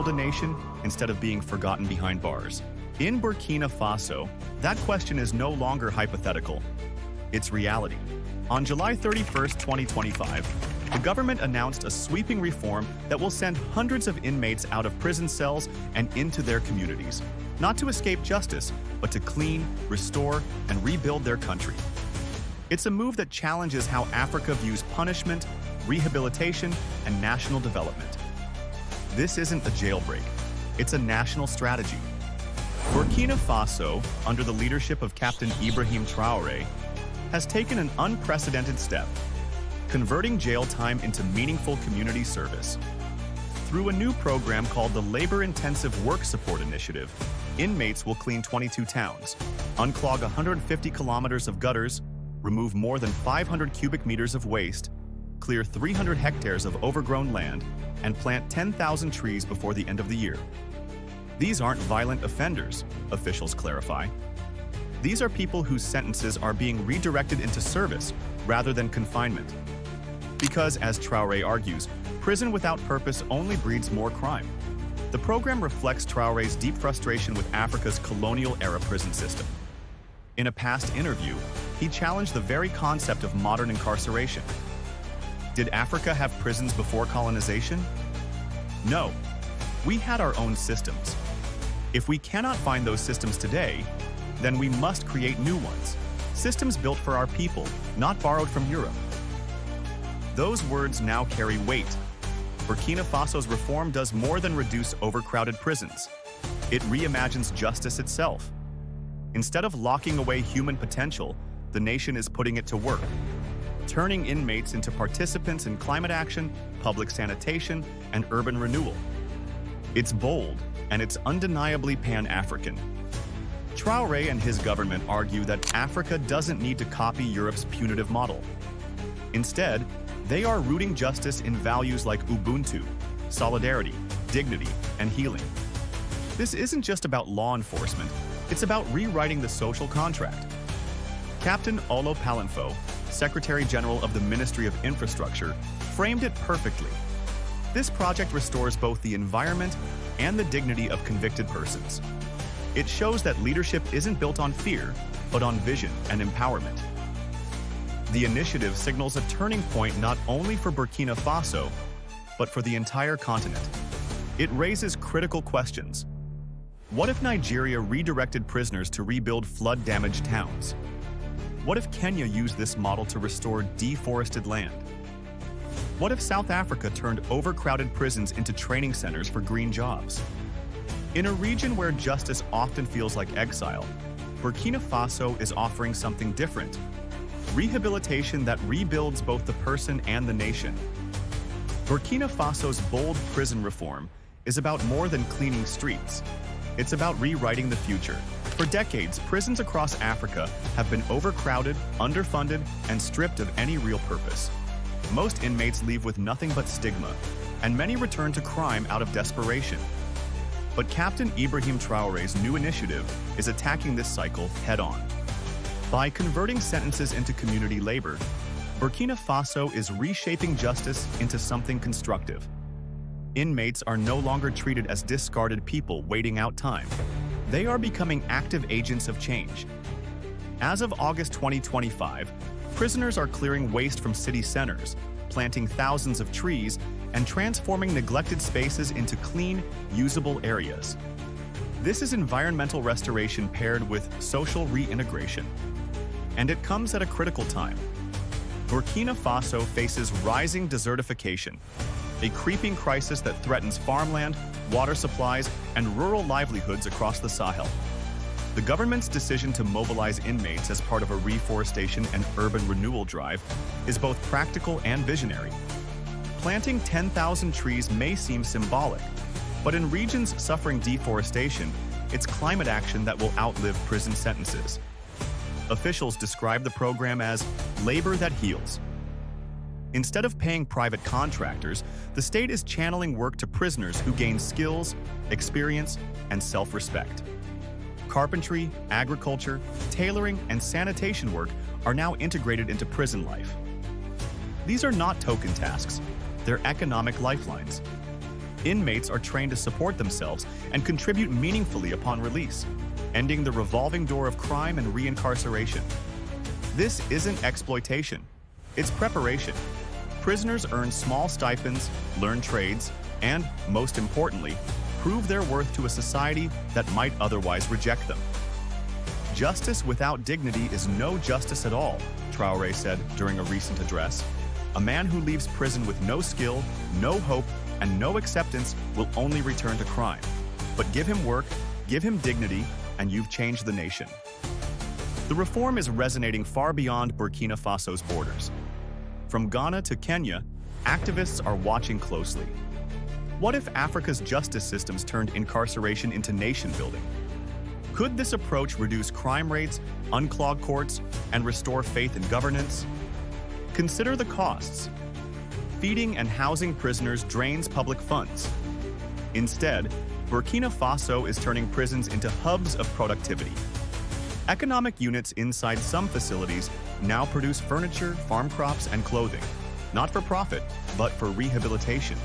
rebuild a nation instead of being forgotten behind bars? In Burkina Faso, that question is no longer hypothetical. It's reality. On July 31st, 2025, the government announced a sweeping reform that will send hundreds of inmates out of prison cells and into their communities, not to escape justice, but to clean, restore, and rebuild their country. It's a move that challenges how Africa views punishment, rehabilitation, and national development. This isn't a jailbreak, it's a national strategy. Burkina Faso, under the leadership of Captain Ibrahim Traoré, has taken an unprecedented step, converting jail time into meaningful community service. Through a new program called the Labor-Intensive Work Support Initiative, inmates will clean 22 towns, unclog 150 kilometers of gutters, remove more than 500 cubic meters of waste, clear 300 hectares of overgrown land, and plant 10,000 trees before the end of the year. These aren't violent offenders, officials clarify. These are people whose sentences are being redirected into service rather than confinement. Because, as Traoré argues, prison without purpose only breeds more crime. The program reflects Traoré's deep frustration with Africa's colonial-era prison system. In a past interview, he challenged the very concept of modern incarceration. Did Africa have prisons before colonization? No. We had our own systems. If we cannot find those systems today, then we must create new ones. Systems built for our people, not borrowed from Europe. Those words now carry weight. Burkina Faso's reform does more than reduce overcrowded prisons. It reimagines justice itself. Instead of locking away human potential, the nation is putting it to work, turning inmates into participants in climate action, public sanitation, and urban renewal. It's bold, and it's undeniably Pan-African. Traoré and his government argue that Africa doesn't need to copy Europe's punitive model. Instead, they are rooting justice in values like Ubuntu, solidarity, dignity, and healing. This isn't just about law enforcement, it's about rewriting the social contract. Captain Olo Palinfo, Secretary General of the Ministry of Infrastructure, framed it perfectly. This project restores both the environment and the dignity of convicted persons. It shows that leadership isn't built on fear, but on vision and empowerment. The initiative signals a turning point not only for Burkina Faso, but for the entire continent. It raises critical questions. What if Nigeria redirected prisoners to rebuild flood-damaged towns? What if Kenya used this model to restore deforested land? What if South Africa turned overcrowded prisons into training centers for green jobs? In a region where justice often feels like exile, Burkina Faso is offering something different: rehabilitation that rebuilds both the person and the nation. Burkina Faso's bold prison reform is about more than cleaning streets. It's about rewriting the future. For decades, prisons across Africa have been overcrowded, underfunded, and stripped of any real purpose. Most inmates leave with nothing but stigma, and many return to crime out of desperation. But Captain Ibrahim Traoré's new initiative is attacking this cycle head-on. By converting sentences into community labor, Burkina Faso is reshaping justice into something constructive. Inmates are no longer treated as discarded people waiting out time. They are becoming active agents of change. As of August 2025, prisoners are clearing waste from city centers, planting thousands of trees, and transforming neglected spaces into clean, usable areas. This is environmental restoration paired with social reintegration. And it comes at a critical time. Burkina Faso faces rising desertification, a creeping crisis that threatens farmland, water supplies, and rural livelihoods across the Sahel. The government's decision to mobilize inmates as part of a reforestation and urban renewal drive is both practical and visionary. Planting 10,000 trees may seem symbolic, but in regions suffering deforestation, it's climate action that will outlive prison sentences. Officials describe the program as labor that heals. Instead of paying private contractors, the state is channeling work to prisoners who gain skills, experience, and self-respect. Carpentry, agriculture, tailoring, and sanitation work are now integrated into prison life. These are not token tasks, they're economic lifelines. Inmates are trained to support themselves and contribute meaningfully upon release, ending the revolving door of crime and reincarceration. This isn't exploitation, it's preparation. Prisoners earn small stipends, learn trades, and, most importantly, prove their worth to a society that might otherwise reject them. Justice without dignity is no justice at all, Traoré said during a recent address. A man who leaves prison with no skill, no hope, and no acceptance will only return to crime. But give him work, give him dignity, and you've changed the nation. The reform is resonating far beyond Burkina Faso's borders. From Ghana to Kenya, activists are watching closely. What if Africa's justice systems turned incarceration into nation building? Could this approach reduce crime rates, unclog courts, and restore faith in governance? Consider the costs. Feeding and housing prisoners drains public funds. Instead, Burkina Faso is turning prisons into hubs of productivity. Economic units inside some facilities now produce furniture, farm crops, and clothing, not for profit, but for rehabilitation.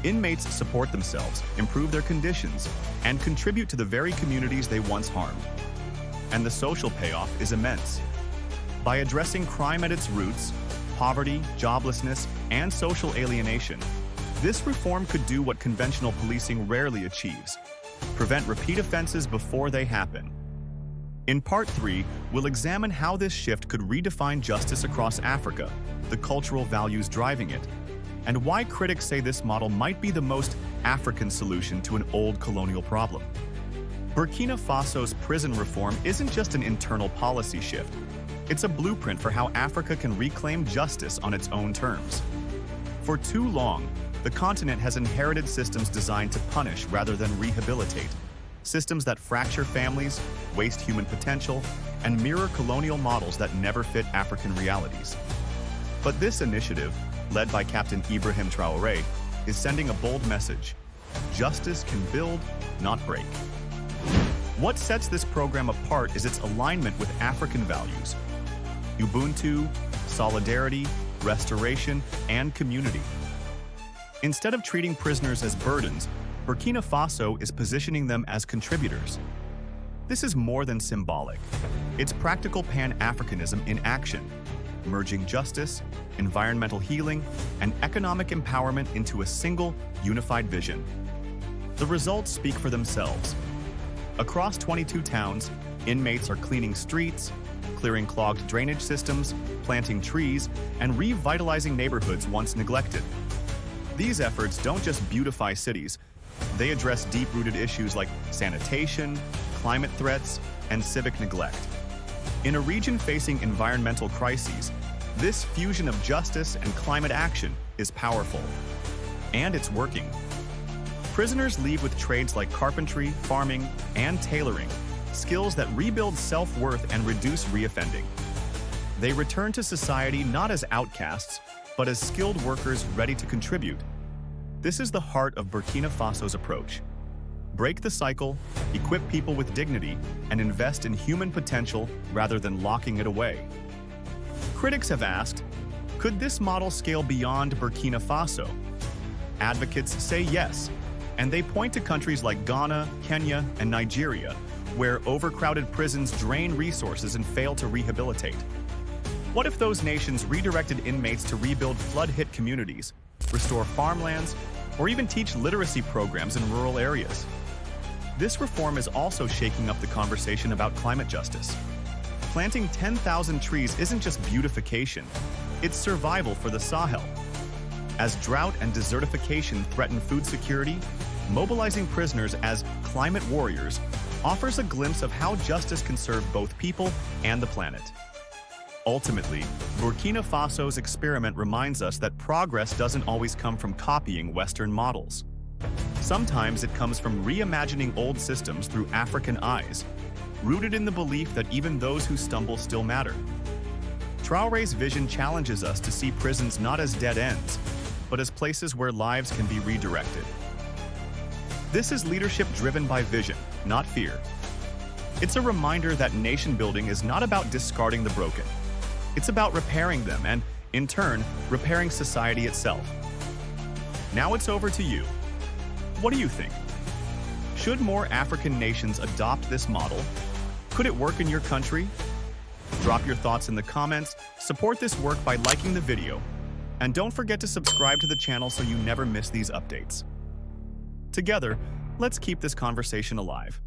Inmates support themselves, improve their conditions, and contribute to the very communities they once harmed. And the social payoff is immense. By addressing crime at its roots, poverty, joblessness, and social alienation, this reform could do what conventional policing rarely achieves: prevent repeat offenses before they happen. In Part 3, we'll examine how this shift could redefine justice across Africa, the cultural values driving it, and why critics say this model might be the most African solution to an old colonial problem. Burkina Faso's prison reform isn't just an internal policy shift. It's a blueprint for how Africa can reclaim justice on its own terms. For too long, the continent has inherited systems designed to punish rather than rehabilitate. Systems that fracture families, waste human potential, and mirror colonial models that never fit African realities. But this initiative, led by Captain Ibrahim Traoré, is sending a bold message: justice can build, not break. What sets this program apart is its alignment with African values: Ubuntu, solidarity, restoration, and community. Instead of treating prisoners as burdens, Burkina Faso is positioning them as contributors. This is more than symbolic. It's practical Pan-Africanism in action, merging justice, environmental healing, and economic empowerment into a single, unified vision. The results speak for themselves. Across 22 towns, inmates are cleaning streets, clearing clogged drainage systems, planting trees, and revitalizing neighborhoods once neglected. These efforts don't just beautify cities, they address deep-rooted issues like sanitation, climate threats, and civic neglect. In a region facing environmental crises, this fusion of justice and climate action is powerful. And it's working. Prisoners leave with trades like carpentry, farming, and tailoring, skills that rebuild self-worth and reduce reoffending. They return to society not as outcasts, but as skilled workers ready to contribute. This is the heart of Burkina Faso's approach. Break the cycle, equip people with dignity, and invest in human potential rather than locking it away. Critics have asked, could this model scale beyond Burkina Faso? Advocates say yes, and they point to countries like Ghana, Kenya, and Nigeria, where overcrowded prisons drain resources and fail to rehabilitate. What if those nations redirected inmates to rebuild flood-hit communities, restore farmlands, or even teach literacy programs in rural areas? This reform is also shaking up the conversation about climate justice. Planting 10,000 trees isn't just beautification, it's survival for the Sahel. As drought and desertification threaten food security, mobilizing prisoners as climate warriors offers a glimpse of how justice can serve both people and the planet. Ultimately, Burkina Faso's experiment reminds us that progress doesn't always come from copying Western models. Sometimes it comes from reimagining old systems through African eyes, rooted in the belief that even those who stumble still matter. Traoré's vision challenges us to see prisons not as dead ends, but as places where lives can be redirected. This is leadership driven by vision, not fear. It's a reminder that nation building is not about discarding the broken. It's about repairing them and, in turn, repairing society itself. Now it's over to you. What do you think? Should more African nations adopt this model? Could it work in your country? Drop your thoughts in the comments, support this work by liking the video, and don't forget to subscribe to the channel so you never miss these updates. Together, let's keep this conversation alive.